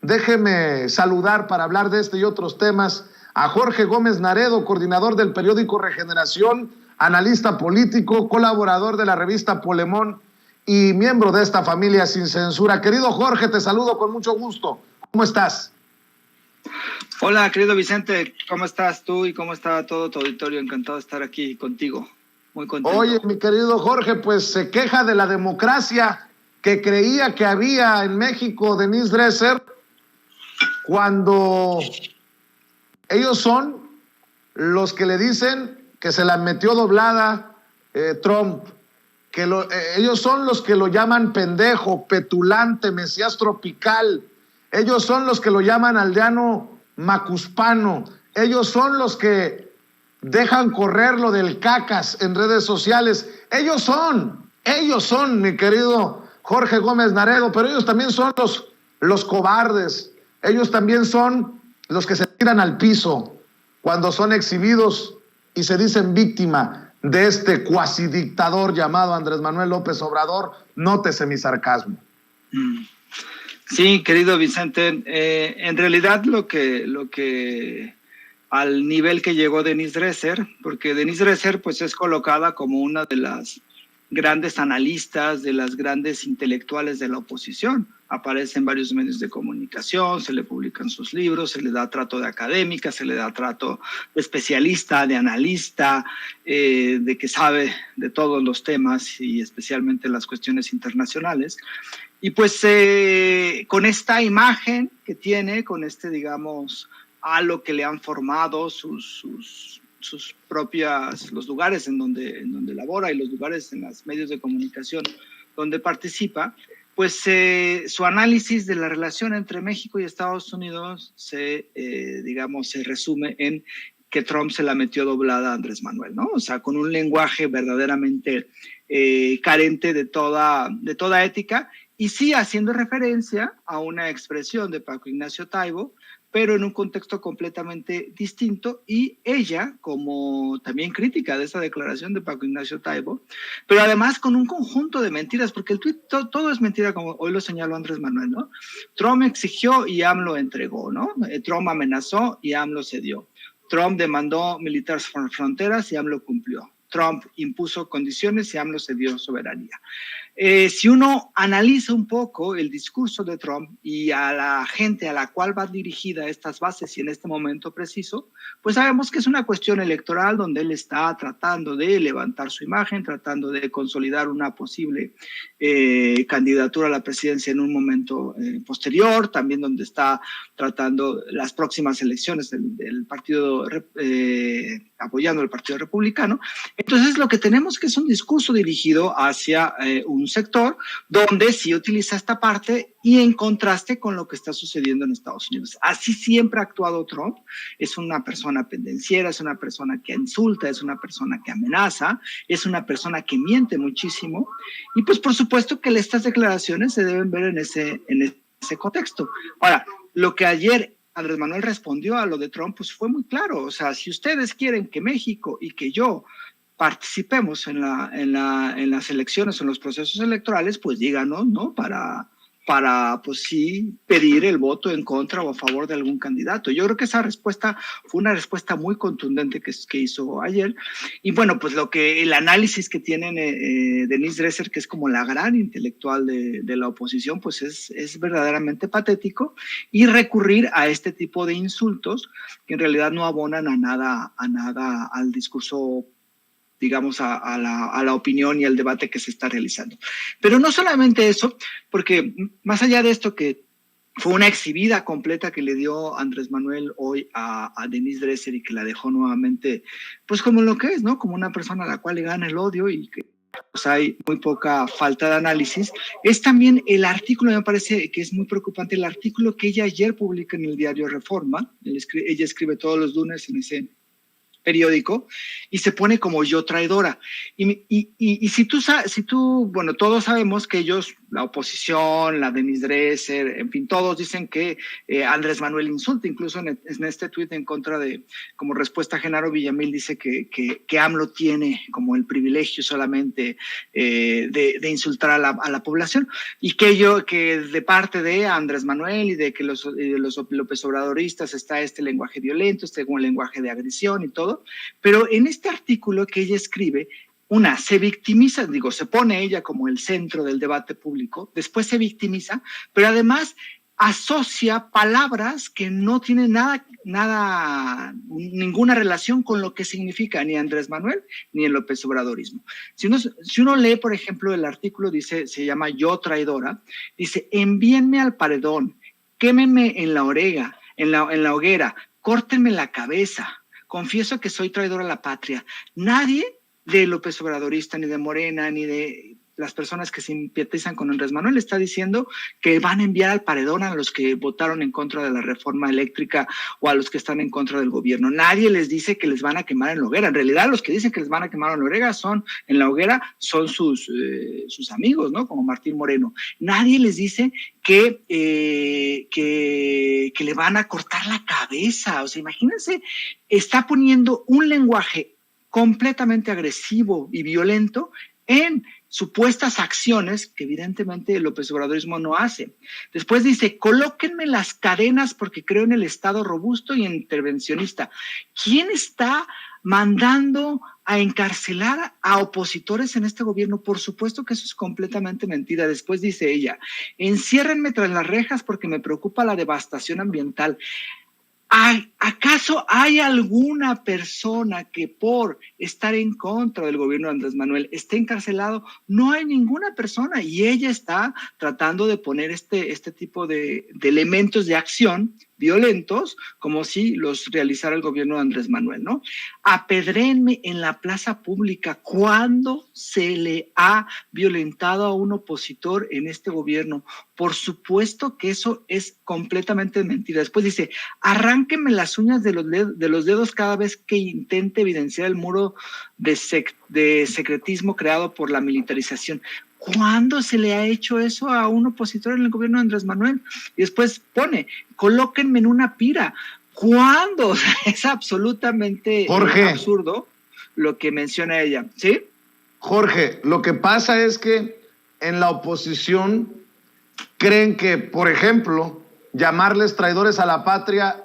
déjeme saludar para hablar de este y otros temas a Jorge Gómez Naredo, coordinador del periódico Regeneración, analista político, colaborador de la revista Polemón y miembro de esta familia sin censura. Querido Jorge, te saludo con mucho gusto. ¿Cómo estás? Hola, querido Vicente, ¿cómo estás tú y cómo está todo tu auditorio? Encantado de estar aquí contigo, muy contento. Oye, mi querido Jorge, pues se queja de la democracia que creía que había en México Denise Dresser, cuando ellos son los que le dicen que se la metió doblada Trump, que ellos son los que lo llaman pendejo, petulante, mesías tropical, ellos son los que lo llaman aldeano macuspano, ellos son los que dejan correr lo del cacas en redes sociales, ellos son, mi querido Jorge Gómez Naredo, pero ellos también son los cobardes, ellos también son los que se tiran al piso cuando son exhibidos y se dicen víctima de este cuasi dictador llamado Andrés Manuel López Obrador. Nótese mi sarcasmo. Sí, querido Vicente, en realidad lo que al nivel que llegó Denise Dresser, porque Denise Dresser pues es colocada como una de las grandes analistas, de las grandes intelectuales de la oposición. Aparece en varios medios de comunicación, se le publican sus libros, se le da trato de académica, se le da trato de especialista, de analista, de que sabe de todos los temas y especialmente las cuestiones internacionales. Y pues con esta imagen que tiene, con este, digamos, halo que le han formado sus propias, los lugares en donde labora y los lugares en los medios de comunicación donde participa, pues su análisis de la relación entre México y Estados Unidos se resume en que Trump se la metió doblada a Andrés Manuel, ¿no? O sea, con un lenguaje verdaderamente carente de toda ética y sí haciendo referencia a una expresión de Paco Ignacio Taibo, pero en un contexto completamente distinto, y ella, como también crítica de esa declaración de Paco Ignacio Taibo, pero además con un conjunto de mentiras, porque el tuit todo es mentira, como hoy lo señaló Andrés Manuel, ¿no? Trump exigió y AMLO entregó, ¿no? Trump amenazó y AMLO cedió. Trump demandó militares fronteras y AMLO cumplió. Trump impuso condiciones y AMLO cedió soberanía. Si uno analiza un poco el discurso de Trump y a la gente a la cual va dirigida estas bases y en este momento preciso, pues sabemos que es una cuestión electoral donde él está tratando de levantar su imagen, tratando de consolidar una posible candidatura a la presidencia en un momento posterior, también donde está tratando las próximas elecciones del partido, apoyando al Partido Republicano. Entonces lo que tenemos que es un discurso dirigido hacia un sector donde sí utiliza esta parte y en contraste con lo que está sucediendo en Estados Unidos. Así siempre ha actuado Trump. Es una persona pendenciera, es una persona que insulta, es una persona que amenaza, es una persona que miente muchísimo y pues por supuesto que estas declaraciones se deben ver en ese contexto. Ahora, lo que ayer Andrés Manuel respondió a lo de Trump pues fue muy claro. O sea, si ustedes quieren que México y que yo participemos en las elecciones, en los procesos electorales, pues díganos, ¿no? Para pues sí, pedir el voto en contra o a favor de algún candidato. Yo creo que esa respuesta fue una respuesta muy contundente que hizo ayer. Y bueno, pues el análisis que tiene Denise Dresser, que es como la gran intelectual de la oposición, pues es verdaderamente patético, y recurrir a este tipo de insultos que en realidad no abonan a nada al discurso, digamos, a la opinión y al debate que se está realizando. Pero no solamente eso, porque más allá de esto, que fue una exhibida completa que le dio Andrés Manuel hoy a Denise Dresser y que la dejó nuevamente, pues como lo que es, ¿no? Como una persona a la cual le gana el odio y que pues hay muy poca falta de análisis. Es también el artículo, me parece que es muy preocupante, el artículo que ella ayer publica en el diario Reforma. Ella escribe todos los lunes en ese periódico y se pone como yo traidora. Y si tú, bueno, todos sabemos que ellos la oposición, la Denise Dresser, en fin, todos dicen que Andrés Manuel insulta, incluso en este tuit en contra de, como respuesta a Genaro Villamil, dice que AMLO tiene como el privilegio solamente de insultar a la población, y que de parte de Andrés Manuel y de que los López Obradoristas está este lenguaje violento, este lenguaje de agresión y todo, pero en este artículo que ella escribe, se victimiza, se pone ella como el centro del debate público, después se victimiza, pero además asocia palabras que no tienen ninguna relación con lo que significa ni Andrés Manuel ni el López Obradorismo. Si uno lee, por ejemplo, el artículo, se llama Yo Traidora, dice, envíenme al paredón, quémenme en la hoguera, córtenme la cabeza, confieso que soy traidor a la patria. Nadie de López Obradorista, ni de Morena, ni de las personas que simpatizan con Andrés Manuel está diciendo que van a enviar al paredón a los que votaron en contra de la reforma eléctrica o a los que están en contra del gobierno. Nadie les dice que les van a quemar en la hoguera. En realidad, los que dicen que les van a quemar en la hoguera son sus amigos, ¿no? Como Martín Moreno. Nadie les dice que le van a cortar la cabeza. O sea, imagínense, está poniendo un lenguaje completamente agresivo y violento en supuestas acciones que evidentemente el López Obradorismo no hace. Después dice, colóquenme las cadenas porque creo en el Estado robusto y intervencionista. ¿Quién está mandando a encarcelar a opositores en este gobierno? Por supuesto que eso es completamente mentira. Después dice ella, enciérrenme tras las rejas porque me preocupa la devastación ambiental. ¿Acaso hay alguna persona que por estar en contra del gobierno de Andrés Manuel esté encarcelado? No hay ninguna persona, y ella está tratando de poner este tipo de elementos de acción violentos como si los realizara el gobierno de Andrés Manuel, ¿no? Apedréenme en la plaza pública. ¿Cuándo se le ha violentado a un opositor en este gobierno? Por supuesto que eso es completamente mentira. Después dice, arránquenme las uñas de los dedos cada vez que intente evidenciar el muro de secretismo creado por la militarización. ¿Cuándo se le ha hecho eso a un opositor en el gobierno de Andrés Manuel? Y después pone, colóquenme en una pira. ¿Cuándo? Es absolutamente absurdo lo que menciona ella, ¿sí? Jorge, lo que pasa es que en la oposición creen que, por ejemplo, llamarles traidores a la patria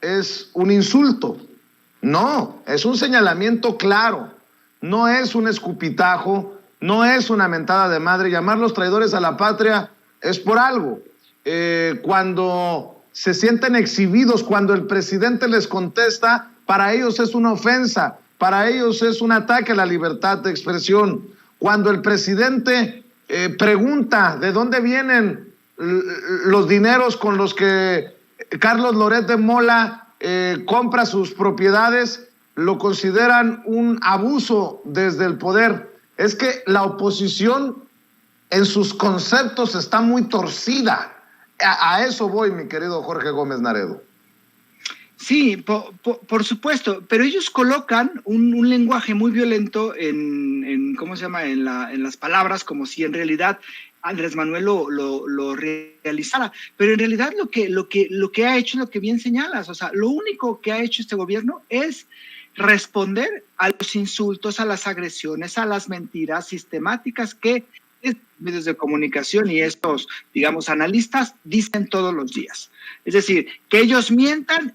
es un insulto. No, es un señalamiento claro, no es un escupitajo, no es una mentada de madre. Llamarlos traidores a la patria es por algo. Cuando se sienten exhibidos, cuando el presidente les contesta, para ellos es una ofensa, para ellos es un ataque a la libertad de expresión. Cuando el presidente pregunta de dónde vienen los dineros con los que Carlos Loret de Mola compra sus propiedades, lo consideran un abuso desde el poder. Es que la oposición en sus conceptos está muy torcida. A eso voy, mi querido Jorge Gómez Naredo. Sí, por supuesto, pero ellos colocan un lenguaje muy violento en ¿cómo se llama? En las palabras, como si en realidad Andrés Manuel lo realizara. Pero en realidad lo que ha hecho es lo que bien señalas. O sea, lo único que ha hecho este gobierno es responder a los insultos, a las agresiones, a las mentiras sistemáticas que medios de comunicación y estos, digamos, analistas dicen todos los días. Es decir, que ellos mientan,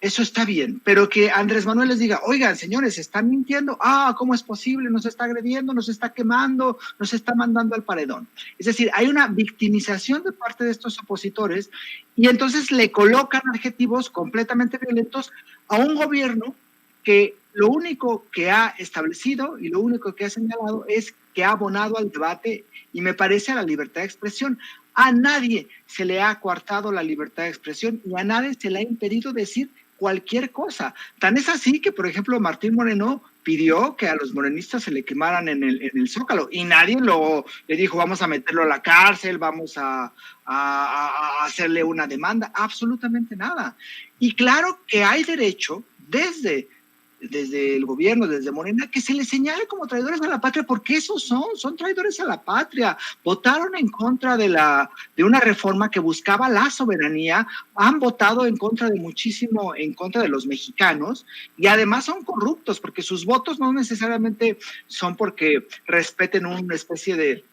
eso está bien, pero que Andrés Manuel les diga, oigan, señores, están mintiendo, ¿cómo es posible? Nos está agrediendo, nos está quemando, nos está mandando al paredón. Es decir, hay una victimización de parte de estos opositores y entonces le colocan adjetivos completamente violentos a un gobierno que lo único que ha establecido y lo único que ha señalado es que ha abonado al debate y me parece a la libertad de expresión. A nadie se le ha coartado la libertad de expresión y a nadie se le ha impedido decir cualquier cosa. Tan es así que, por ejemplo, Martín Moreno pidió que a los morenistas se le quemaran en el Zócalo y nadie le dijo vamos a meterlo a la cárcel, vamos a hacerle una demanda, absolutamente nada. Y claro que hay derecho desde desde el gobierno, desde Morena, que se les señale como traidores a la patria, porque esos son traidores a la patria. Votaron en contra de una reforma que buscaba la soberanía, han votado en contra de muchísimo, en contra de los mexicanos, y además son corruptos, porque sus votos no necesariamente son porque respeten una especie de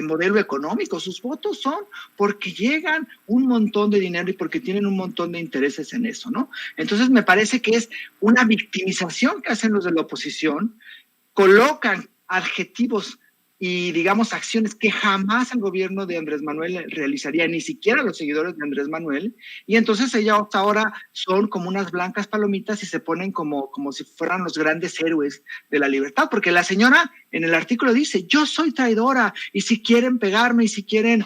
modelo económico. Sus votos son porque llegan un montón de dinero y porque tienen un montón de intereses en eso, ¿no? Entonces me parece que es una victimización que hacen los de la oposición, colocan adjetivos y, digamos, acciones que jamás el gobierno de Andrés Manuel realizaría, ni siquiera los seguidores de Andrés Manuel, y entonces ellos hasta ahora son como unas blancas palomitas y se ponen como si fueran los grandes héroes de la libertad, porque la señora en el artículo dice, yo soy traidora, y si quieren pegarme y si quieren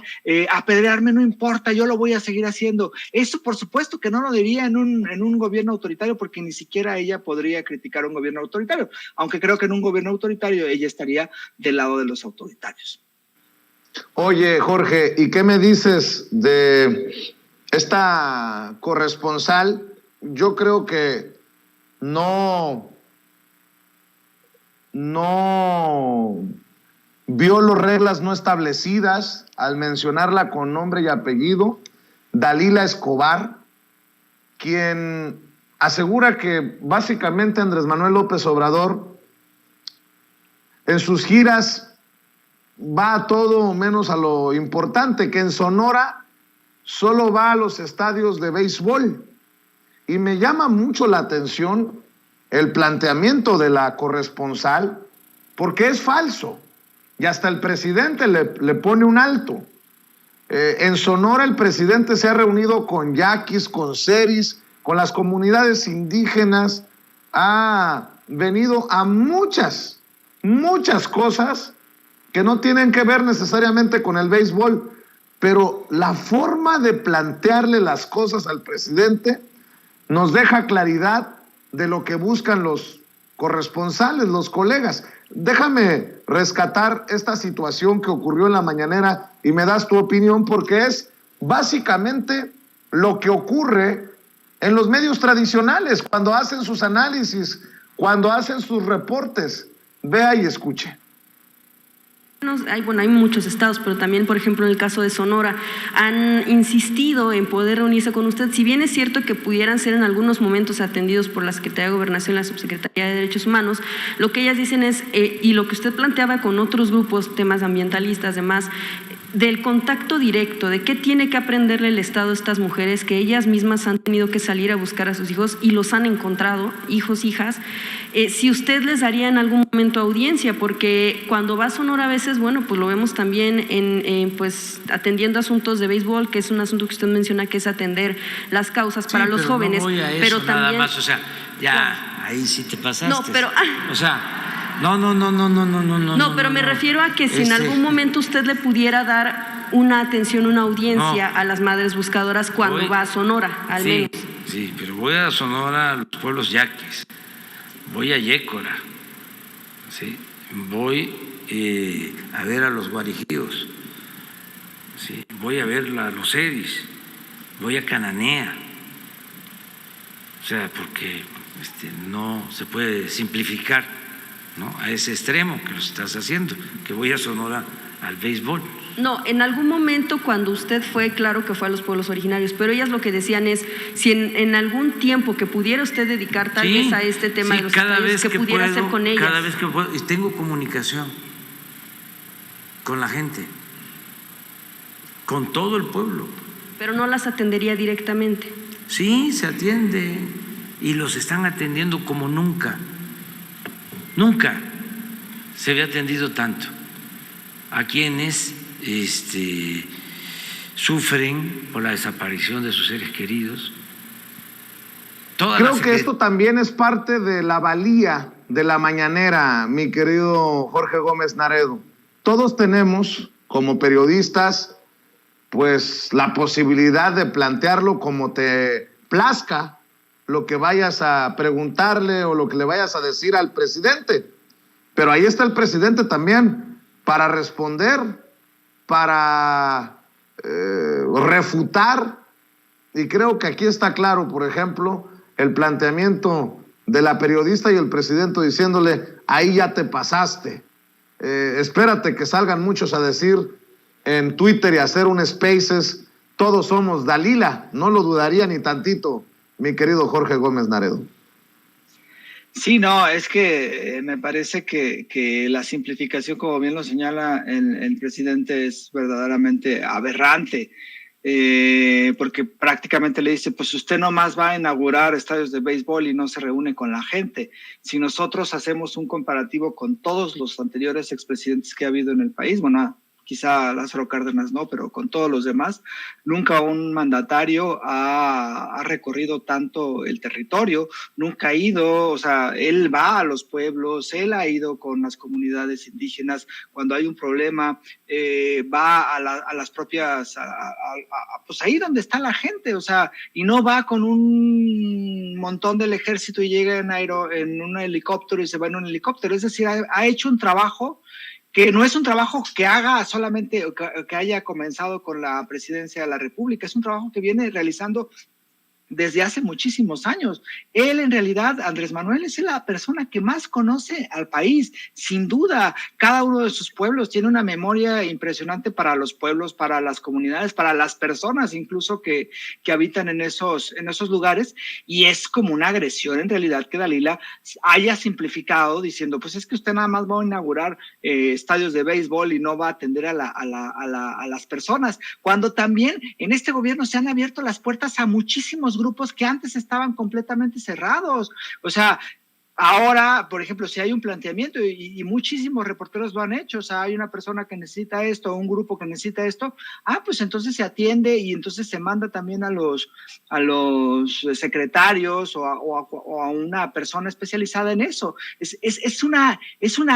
apedrearme, no importa, yo lo voy a seguir haciendo. Eso, por supuesto, que no lo diría en un gobierno autoritario, porque ni siquiera ella podría criticar un gobierno autoritario, aunque creo que en un gobierno autoritario ella estaría del lado de los autoritarios. Oye, Jorge, ¿y qué me dices de esta corresponsal? Yo creo que no violó reglas no establecidas al mencionarla con nombre y apellido, Dalila Escobar, quien asegura que básicamente Andrés Manuel López Obrador en sus giras va a todo menos a lo importante, que en Sonora solo va a los estadios de béisbol. Y me llama mucho la atención el planteamiento de la corresponsal, porque es falso. Y hasta el presidente le pone un alto. En Sonora el presidente se ha reunido con yaquis, con seris, con las comunidades indígenas, ha venido a muchas cosas que no tienen que ver necesariamente con el béisbol, pero la forma de plantearle las cosas al presidente nos deja claridad de lo que buscan los corresponsales, los colegas. Déjame rescatar esta situación que ocurrió en la mañanera y me das tu opinión, porque es básicamente lo que ocurre en los medios tradicionales cuando hacen sus análisis, cuando hacen sus reportes. Vea y escuche. Hay muchos estados, pero también, por ejemplo, en el caso de Sonora, han insistido en poder reunirse con usted. Si bien es cierto que pudieran ser en algunos momentos atendidos por la Secretaría de Gobernación, la Subsecretaría de Derechos Humanos, lo que ellas dicen es, y lo que usted planteaba con otros grupos, temas ambientalistas, demás, del contacto directo, de qué tiene que aprenderle el Estado a estas mujeres que ellas mismas han tenido que salir a buscar a sus hijos y los han encontrado, hijos, hijas, si usted les daría en algún momento audiencia, porque cuando va a Sonora a veces, bueno, pues lo vemos también pues atendiendo asuntos de béisbol, que es un asunto que usted menciona, que es atender las causas para los jóvenes, no voy a eso, pero nada también más, o sea, ya ahí sí te pasaste. No, pero o sea, no. No, pero me refiero a que si en algún momento usted le pudiera dar una atención, una audiencia a las madres buscadoras cuando va a Sonora, al menos. Sí, pero voy a Sonora, a los pueblos yaquis, voy a Yécora, ¿sí? Voy a ver a los guarijíos, ¿sí? Voy a ver a los seris, voy a Cananea, o sea, porque no se puede simplificar, ¿no?, a ese extremo que lo estás haciendo, que voy a Sonora al béisbol. No, en algún momento cuando usted fue, claro que fue a los pueblos originarios, pero ellas lo que decían es, si en algún tiempo que pudiera usted dedicar tal vez a este tema de los estadios, que pudiera hacer con ellas. Cada vez que puedo, y tengo comunicación con la gente, con todo el pueblo. Pero no las atendería directamente. Sí, se atiende y los están atendiendo como nunca. Nunca se había atendido tanto a quienes sufren por la desaparición de sus seres queridos. Creo que esto también es parte de la valía de la mañanera, mi querido Jorge Gómez Naredo. Todos tenemos, como periodistas, pues la posibilidad de plantearlo como te plazca, lo que vayas a preguntarle o lo que le vayas a decir al presidente. Pero ahí está el presidente también para responder, para refutar. Y creo que aquí está claro, por ejemplo, el planteamiento de la periodista y el presidente diciéndole, ahí ya te pasaste. Espérate que salgan muchos a decir en Twitter y hacer un Spaces, todos somos Dalila. No lo dudaría ni tantito, mi querido Jorge Gómez Naredo. Sí, no, es que me parece que la simplificación, como bien lo señala el presidente, es verdaderamente aberrante. Porque prácticamente le dice, pues usted nomás va a inaugurar estadios de béisbol y no se reúne con la gente. Si nosotros hacemos un comparativo con todos los anteriores expresidentes que ha habido en el país, bueno, quizá Lázaro Cárdenas no, pero con todos los demás, nunca un mandatario ha recorrido tanto el territorio, nunca ha ido, o sea, él va a los pueblos, él ha ido con las comunidades indígenas, cuando hay un problema, va a las propias, pues ahí donde está la gente, o sea, y no va con un montón del ejército y llega en un helicóptero y se va en un helicóptero, es decir, ha hecho un trabajo que no es un trabajo que haga solamente, que haya comenzado con la presidencia de la República, es un trabajo que viene realizando desde hace muchísimos años. Él, en realidad, Andrés Manuel, es la persona que más conoce al país, sin duda. Cada uno de sus pueblos tiene una memoria impresionante para los pueblos, para las comunidades, para las personas incluso que habitan en esos lugares, y es como una agresión en realidad que Dalila haya simplificado diciendo, pues es que usted nada más va a inaugurar estadios de béisbol y no va a atender a las personas, cuando también en este gobierno se han abierto las puertas a muchísimos grupos que antes estaban completamente cerrados. O sea, ahora, por ejemplo, si hay un planteamiento y muchísimos reporteros lo han hecho, o sea, hay una persona que necesita esto, un grupo que necesita esto, pues entonces se atiende y entonces se manda también a los secretarios o a una persona especializada en eso. Es una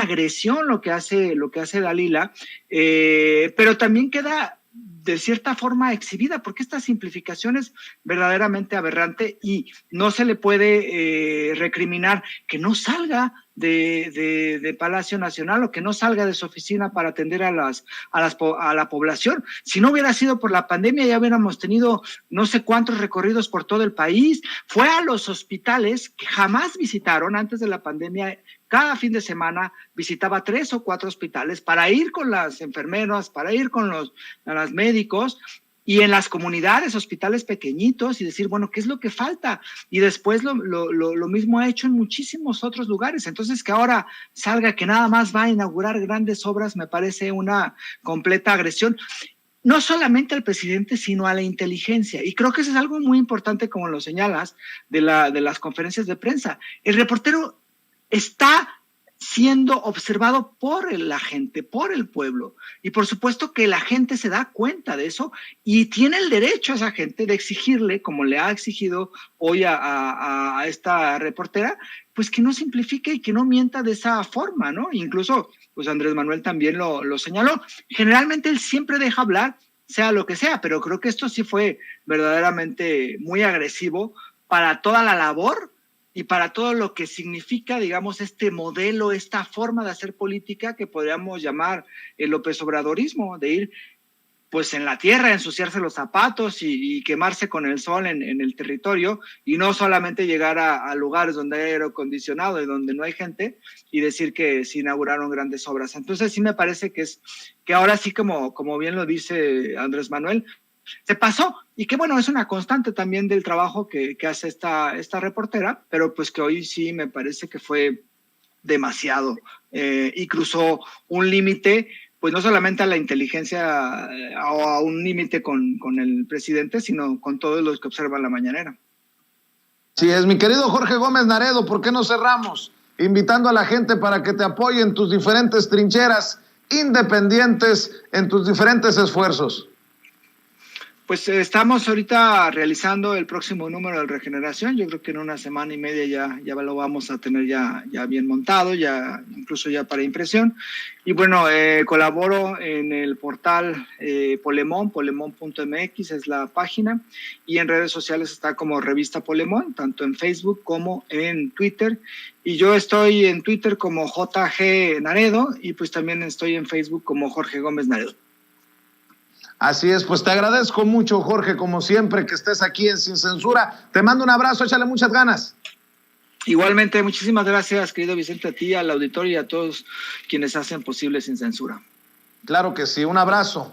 agresión lo que hace Dalila, pero también queda de cierta forma exhibida, porque esta simplificación es verdaderamente aberrante y no se le puede recriminar que no salga de Palacio Nacional o que no salga de su oficina para atender a la población. Si no hubiera sido por la pandemia, ya hubiéramos tenido no sé cuántos recorridos por todo el país. Fue a los hospitales que jamás visitaron antes de la pandemia. Cada fin de semana visitaba 3 o 4 hospitales para ir con las enfermeras, para ir con los médicos, y en las comunidades, hospitales pequeñitos, y decir, bueno, ¿qué es lo que falta? Y después lo mismo ha hecho en muchísimos otros lugares. Entonces, que ahora salga que nada más va a inaugurar grandes obras, me parece una completa agresión. No solamente al presidente, sino a la inteligencia. Y creo que eso es algo muy importante, como lo señalas, de las conferencias de prensa. El reportero está siendo observado por la gente, por el pueblo. Y por supuesto que la gente se da cuenta de eso y tiene el derecho a esa gente de exigirle, como le ha exigido hoy a esta reportera, pues que no simplifique y que no mienta de esa forma, ¿no? Incluso, pues Andrés Manuel también lo señaló. Generalmente él siempre deja hablar, sea lo que sea, pero creo que esto sí fue verdaderamente muy agresivo para toda la labor y para todo lo que significa, digamos, este modelo, esta forma de hacer política que podríamos llamar el López Obradorismo, de ir pues en la tierra, ensuciarse los zapatos y quemarse con el sol en el territorio, y no solamente llegar a lugares donde hay aire acondicionado y donde no hay gente y decir que se inauguraron grandes obras. Entonces sí me parece que ahora sí, como bien lo dice Andrés Manuel, se pasó, y que bueno, es una constante también del trabajo que hace esta reportera, pero pues que hoy sí me parece que fue demasiado y cruzó un límite, pues no solamente a la inteligencia o a un límite con el presidente, sino con todos los que observan la mañanera. Sí es, mi querido Jorge Gómez Naredo, ¿por qué no cerramos invitando a la gente para que te apoye en tus diferentes trincheras independientes, en tus diferentes esfuerzos? Pues estamos ahorita realizando el próximo número de Regeneración. Yo creo que en una semana y media ya lo vamos a tener ya bien montado, ya incluso ya para impresión. Y bueno, colaboro en el portal polemon.mx es la página, y en redes sociales está como Revista Polemon, tanto en Facebook como en Twitter. Y yo estoy en Twitter como JG Naredo, y pues también estoy en Facebook como Jorge Gómez Naredo. Así es, pues te agradezco mucho, Jorge, como siempre, que estés aquí en Sin Censura. Te mando un abrazo, échale muchas ganas. Igualmente, muchísimas gracias, querido Vicente, a ti, al auditorio y a todos quienes hacen posible Sin Censura. Claro que sí, un abrazo.